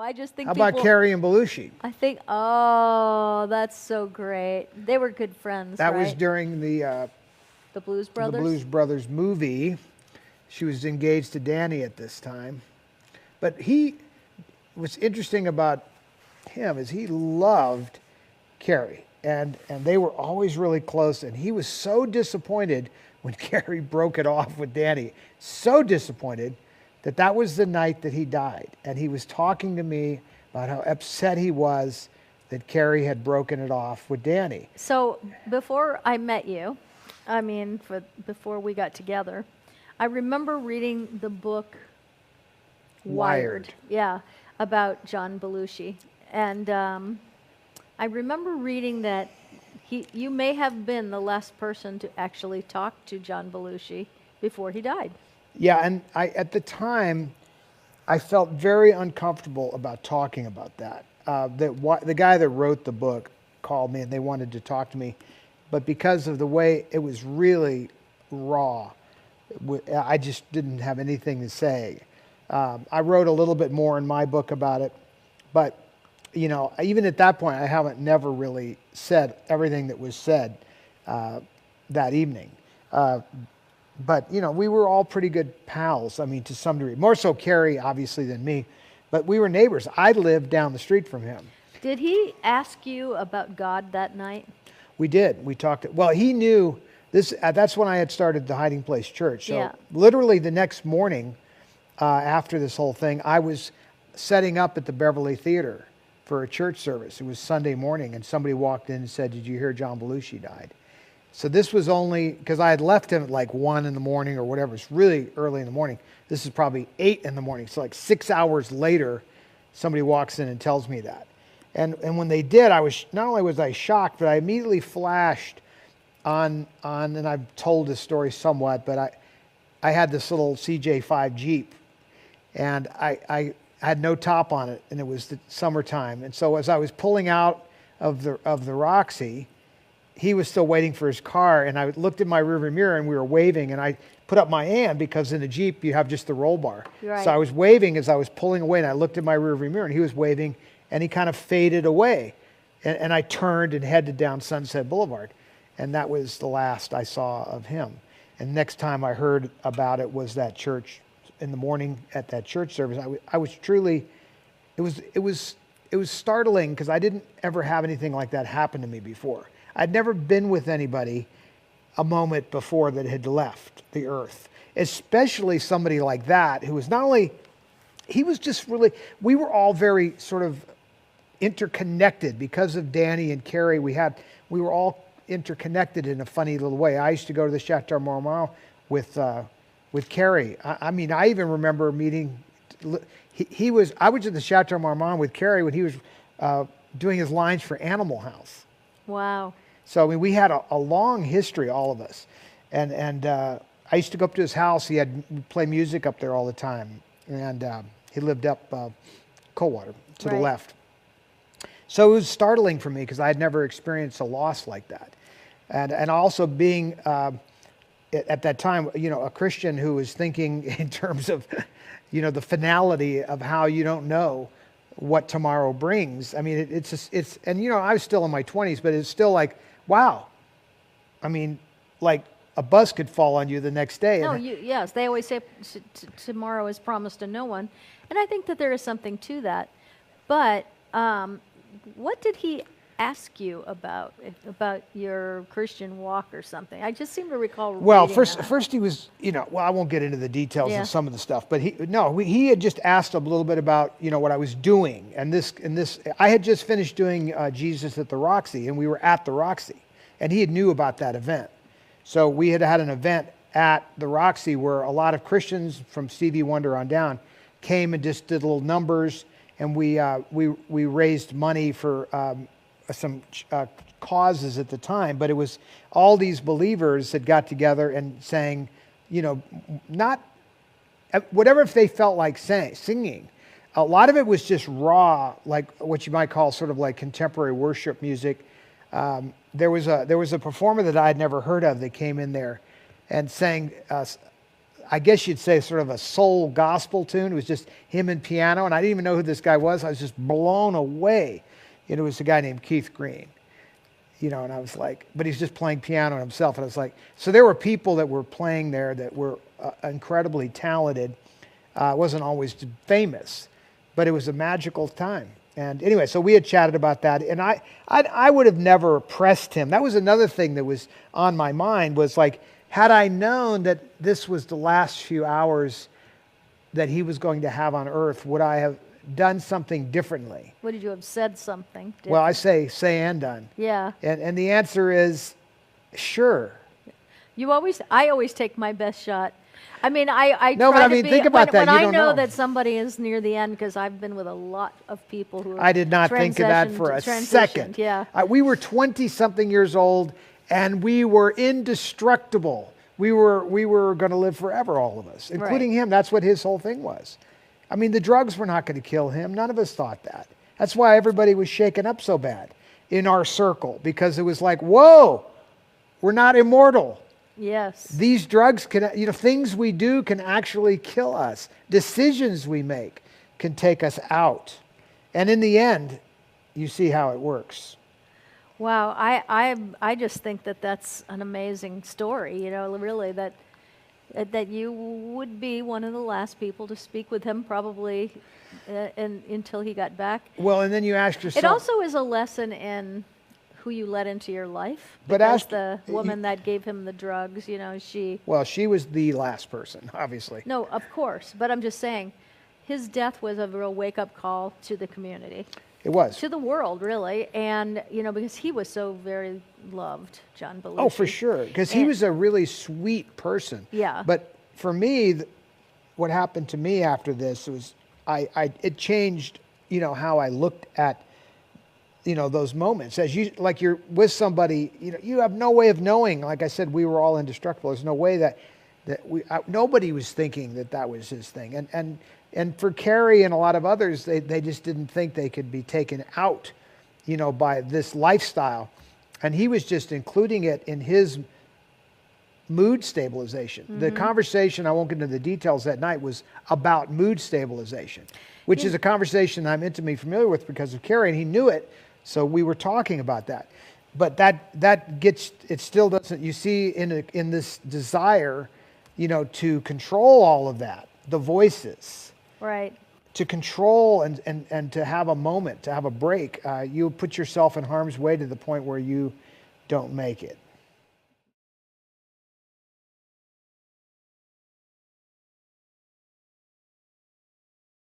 I just think How about Carrie and Belushi? I think, oh, that's so great. They were good friends, That right? was during the Blues Brothers? The Blues Brothers movie. She was engaged to Danny at this time. But what's interesting about him is he loved Carrie. And they were always really close. And he was so disappointed when Carrie broke it off with Danny. So disappointed that was the night that he died. And he was talking to me about how upset he was that Carrie had broken it off with Danny. So before I met you, before we got together, I remember reading the book Wired. Yeah, about John Belushi. And I remember reading that you may have been the last person to actually talk to John Belushi before he died. Yeah, and at the time, I felt very uncomfortable about talking about that. The guy that wrote the book called me and they wanted to talk to me, but because of the way it was really raw, I just didn't have anything to say. I wrote a little bit more in my book about it, but even at that point, I never really said everything that was said that evening. But we were all pretty good pals, to some degree. More so Carrie, obviously, than me. But we were neighbors. I lived down the street from him. Did he ask you about God that night? We did. We talked. Well, he knew this. That's when I had started the Hiding Place Church. So yeah. Literally the next morning after this whole thing, I was setting up at the Beverly Theater for a church service. It was Sunday morning, and somebody walked in and said, "Did you hear John Belushi died?" So this was only, because I had left him at like 1 in the morning or whatever. It's really early in the morning. This is probably 8 in the morning. So like 6 hours later, somebody walks in and tells me that. And when they did, not only was I shocked, but I immediately flashed on, and I've told this story somewhat, but I had this little CJ5 Jeep, and I had no top on it, and it was the summertime. And so as I was pulling out of the Roxy, he was still waiting for his car, and I looked in my rearview mirror, and we were waving, and I put up my hand because in a Jeep you have just the roll bar. Right. So I was waving as I was pulling away, and I looked in my rearview mirror, and he was waving, and he kind of faded away. And I turned and headed down Sunset Boulevard, and that was the last I saw of him. And next time I heard about it was that church in the morning at that church service. I was truly, it was startling because I didn't ever have anything like that happen to me before. I'd never been with anybody a moment before that had left the earth, especially somebody like that who was not only, he was just really, we were all very sort of interconnected because of Danny and Carrie. We were all interconnected in a funny little way. I used to go to the Chateau Marmont with Carrie. I even remember meeting, I was at the Chateau Marmont with Carrie when he was doing his lines for Animal House. Wow. So we had a long history, all of us, and I used to go up to his house. He had play music up there all the time, and he lived up Coldwater to the left. So it was startling for me because I had never experienced a loss like that, and also being at that time, a Christian who was thinking in terms of, the finality of how you don't know what tomorrow brings. I was still in my 20s, but it's still like, wow. Like a bus could fall on you the next day. No, yes, they always say tomorrow is promised to no one. And I think that there is something to that. But what did he ask you about your Christian walk or something? I just seem to recall reading first he was, I won't get into the details of some of the stuff, but he had just asked a little bit about, what I was doing. And this, I had just finished doing Jesus at the Roxy, and we were at the Roxy, and he had knew about that event. So we had an event at the Roxy where a lot of Christians from Stevie Wonder on down came and just did little numbers, and we raised money for some causes at the time, but it was all these believers that got together and sang, not whatever if they felt like singing. A lot of it was just raw, like what you might call sort of like contemporary worship music. There was a performer that I had never heard of that came in there and sang I guess you'd say sort of a soul gospel tune. It was just him and piano, and I didn't even know who this guy was. I was just blown away. It was a guy named Keith Green, and I was like, but he's just playing piano himself. And I was like, so there were people that were playing there that were incredibly talented. Wasn't always famous, but it was a magical time. And anyway, so we had chatted about that, and I would have never pressed him. That was another thing that was on my mind, was like, had I known that this was the last few hours that he was going to have on earth, would I have done something differently? Would you have said something different? Well, I say and done. Yeah. And the answer is sure. I always take my best shot. I mean, I no, try but I to mean, be, think about when that. You I don't know know that somebody is near the end, because I've been with a lot of people who are I did not think of that for a second. Yeah. We were 20-something years old, and we were indestructible. We were going to live forever, all of us, including him. That's what his whole thing was. I mean, the drugs were not going to kill him. None of us thought that. That's why everybody was shaken up so bad in our circle, because it was like, whoa, we're not immortal. Yes. These drugs can, things we do can actually kill us. Decisions we make can take us out. And in the end, you see how it works. Wow, I just think that that's an amazing story, really, that you would be one of the last people to speak with him, probably until he got back. Well, and then you ask yourself... It also is a lesson in who you let into your life. But because the woman that gave him the drugs, she... Well, she was the last person, obviously. No, of course. But I'm just saying, his death was a real wake-up call to the community. It was. To the world, really. And, because he was so very loved, John Belushi. Oh, for sure. Because he was a really sweet person. Yeah. But for me, what happened to me after this was, it changed, how I looked at, those moments. As you're with somebody, you have no way of knowing. Like I said, we were all indestructible. There's no way that nobody was thinking that was his thing. And for Carrie and a lot of others, they just didn't think they could be taken out, by this lifestyle. And he was just including it in his mood stabilization. Mm-hmm. The conversation, I won't get into the details that night, was about mood stabilization, which is a conversation I'm intimately familiar with because of Carrie, and he knew it. So we were talking about that. But that gets, it still doesn't, you see in this desire, to control all of that, the voices. Right. To control and to have a moment, to have a break, you put yourself in harm's way to the point where you don't make it.